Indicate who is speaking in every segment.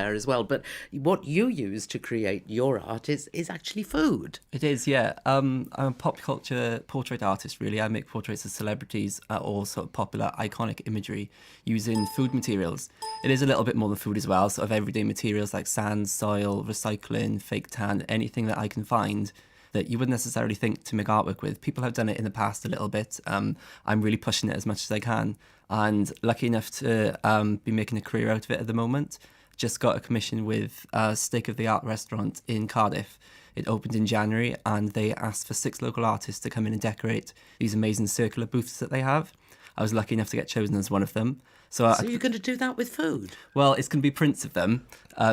Speaker 1: there as well. But what you use to create your art is actually food.
Speaker 2: It is, yeah. I'm a pop culture portrait artist, really. I make portraits of celebrities or sort of popular iconic imagery using food materials. It is a little bit more than food as well, sort of everyday materials like sand, soil, recycling, fake tan, anything that I can find that you wouldn't necessarily think to make artwork with. People have done it in the past a little bit. I'm really pushing it as much as I can, and lucky enough to be making a career out of it at the moment. Just got a commission with a state-of-the-art restaurant in Cardiff. It opened in January, and they asked for 6 local artists to come in and decorate these amazing circular booths that they have. I was lucky enough to get chosen as one of them.
Speaker 1: So you're going to do that with food?
Speaker 2: Well, it's going to be prints of them,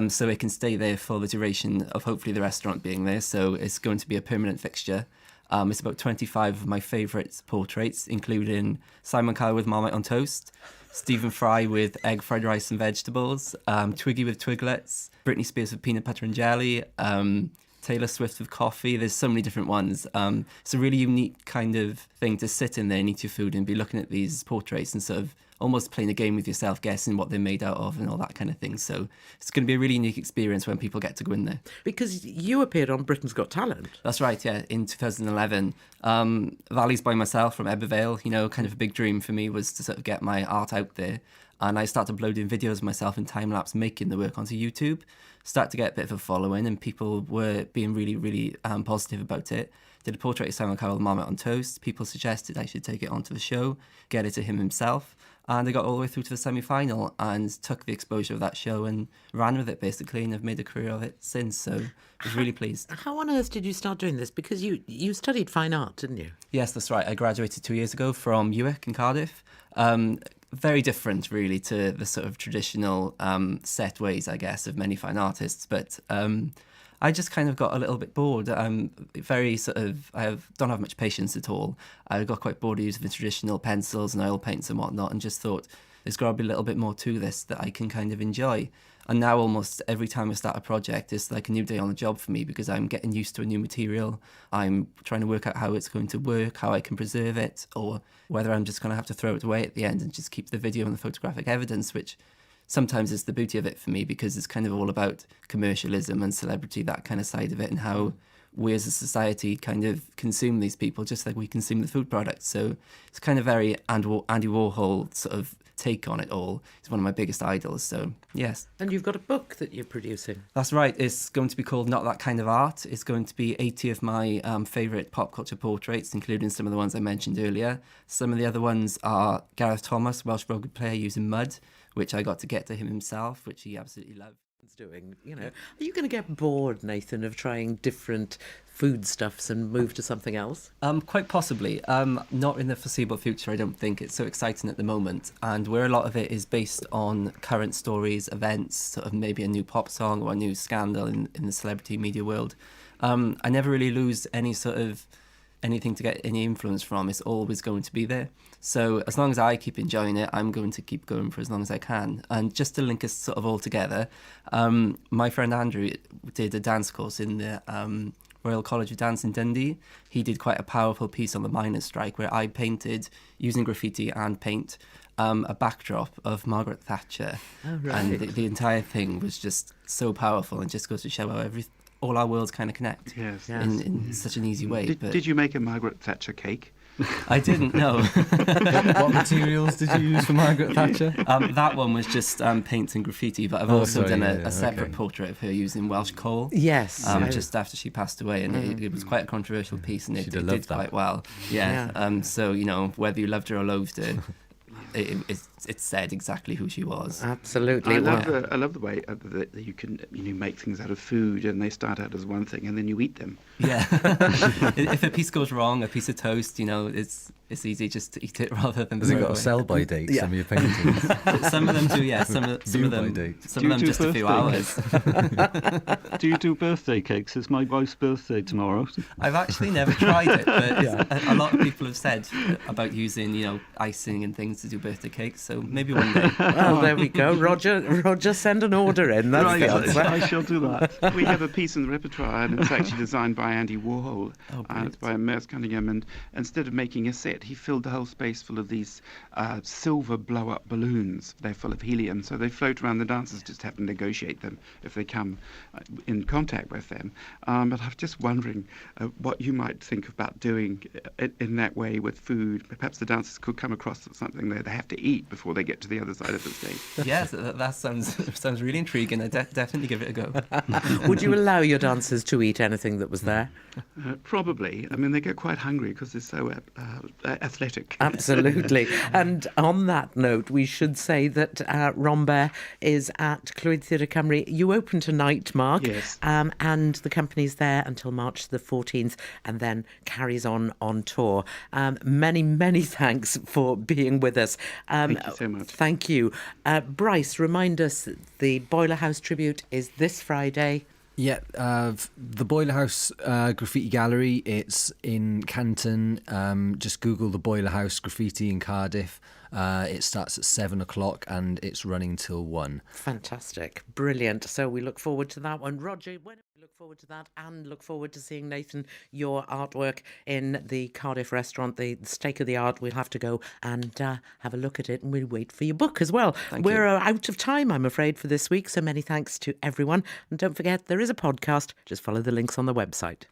Speaker 2: so it can stay there for the duration of hopefully the restaurant being there. So it's going to be a permanent fixture. It's about 25 of my favourite portraits, including Simon Cowell with Marmite on toast, Stephen Fry with egg fried rice and vegetables, Twiggy with twiglets, Britney Spears with peanut butter and jelly, Taylor Swift with coffee. There's so many different ones. It's a really unique kind of thing to sit in there and eat your food and be looking at these portraits and sort of almost playing a game with yourself, guessing what they're made out of and all that kind of thing. So it's going to be a really unique experience when people get to go in there.
Speaker 1: Because you appeared on Britain's Got Talent.
Speaker 2: That's right, yeah, in 2011. Valleys by myself from Ebervale, kind of a big dream for me was to sort of get my art out there. And I started uploading videos of myself in time-lapse making the work onto YouTube. Started to get a bit of a following, and people were being really, really positive about it. Did a portrait of Simon Cowell, Marmite on toast. People suggested I should take it onto the show, get it to him himself. And I got all the way through to the semi-final and took the exposure of that show and ran with it, basically, and have made a career of it since. So I was really pleased.
Speaker 1: How on earth did you start doing this? Because you studied fine art, didn't you?
Speaker 2: Yes, that's right. I graduated 2 years ago from UWIC in Cardiff. Very different, really, to the sort of traditional set ways, I guess, of many fine artists. But I just kind of got a little bit bored. I'm don't have much patience at all. I got quite bored of using the traditional pencils and oil paints and whatnot, and just thought there's got to be a little bit more to this that I can kind of enjoy. And now almost every time I start a project, it's like a new day on the job for me, because I'm getting used to a new material. I'm trying to work out how it's going to work, how I can preserve it, or whether I'm just going to have to throw it away at the end and just keep the video and the photographic evidence, which sometimes is the beauty of it for me, because it's kind of all about commercialism and celebrity, that kind of side of it, and how we as a society kind of consume these people just like we consume the food products. So it's kind of very Andy Warhol sort of take on it all. He's one of my biggest idols, so yes.
Speaker 1: And you've got a book that you're producing.
Speaker 2: That's right. It's going to be called Not That Kind of Art. It's going to be 80 of my favourite pop culture portraits, including some of the ones I mentioned earlier. Some of the other ones are Gareth Thomas, Welsh rugby player, using mud, which I got to get to him himself, which he absolutely loved.
Speaker 1: Doing, are you going to get bored, Nathan, of trying different foodstuffs and move to something else?
Speaker 2: Quite possibly. Not in the foreseeable future, I don't think. It's so exciting at the moment, and where a lot of it is based on current stories, events, sort of maybe a new pop song or a new scandal in the celebrity media world. I never really lose anything to get any influence from. It's always going to be there. So as long as I keep enjoying it, I'm going to keep going for as long as I can. And just to link us sort of all together, my friend Andrew did a dance course in the Royal College of Dance in Dundee. He did quite a powerful piece on the miners' strike where I painted, using graffiti and paint, a backdrop of Margaret Thatcher.
Speaker 1: Oh, right.
Speaker 2: And the entire thing was just so powerful, and just goes to show how all our worlds kind of connect in such an easy way.
Speaker 3: Did you make a Margaret Thatcher cake?
Speaker 2: I didn't know.
Speaker 4: What materials did you use for Margaret Thatcher?
Speaker 2: That one was just paint and graffiti, but I've also done a separate portrait of her using Welsh coal.
Speaker 1: Yes.
Speaker 2: Just after she passed away, and it was quite a controversial piece, and it did quite well. Yeah. So, whether you loved her or loathed her, it said exactly who she was.
Speaker 1: Absolutely.
Speaker 3: I love the way that you can make things out of food, and they start out as one thing and then you eat them.
Speaker 2: Yeah. If a piece goes wrong, a piece of toast, it's easy just to eat it rather than.
Speaker 4: Has it got a sell-by date? Some of your paintings.
Speaker 2: Some of them do, yeah. Some of them just a few hours.
Speaker 5: Do you do birthday cakes? It's my wife's birthday tomorrow.
Speaker 2: I've actually never tried it, but a lot of people have said about using icing and things to do birthday cakes. So maybe one day.
Speaker 1: Well, there we go. Roger, send an order in. That's
Speaker 3: Right,
Speaker 1: the answer.
Speaker 5: I shall do that.
Speaker 3: We have a piece in the repertoire, and it's actually designed by Andy Warhol. It's by Merce Cunningham, and instead of making a set, he filled the whole space full of these silver blow-up balloons. They're full of helium, so they float around. The dancers just have to negotiate them if they come in contact with them. But I'm just wondering what you might think about doing in that way with food. Perhaps the dancers could come across something they have to eat before they get to the other side of the stage.
Speaker 2: Yes, that sounds really intriguing. I definitely give it a go.
Speaker 1: Would you allow your dancers to eat anything that was there?
Speaker 3: Probably. I mean, they get quite hungry because they're so athletic.
Speaker 1: Absolutely. And on that note, we should say that Rambert is at Clwyd Theatre Cymru. You open tonight, Mark.
Speaker 3: Yes.
Speaker 1: And the company's there until March the 14th and then carries on tour. Many thanks for being with us.
Speaker 3: Thank you so much.
Speaker 1: Thank you. Bryce, remind us, the Boiler House tribute is this Friday.
Speaker 4: Yeah, the Boiler House Graffiti Gallery, it's in Canton. Just Google the Boiler House Graffiti in Cardiff. It starts at 7 o'clock and it's running till 1.
Speaker 1: Fantastic. Brilliant. So we look forward to that one. Roger, when we look forward to that and look forward to seeing, Nathan, your artwork in the Cardiff restaurant, the Steak of the Art. We'll have to go and have a look at it, and we'll wait for your book as well. We're out of time, I'm afraid, for this week. So many thanks to everyone. And don't forget, there is a podcast. Just follow the links on the website.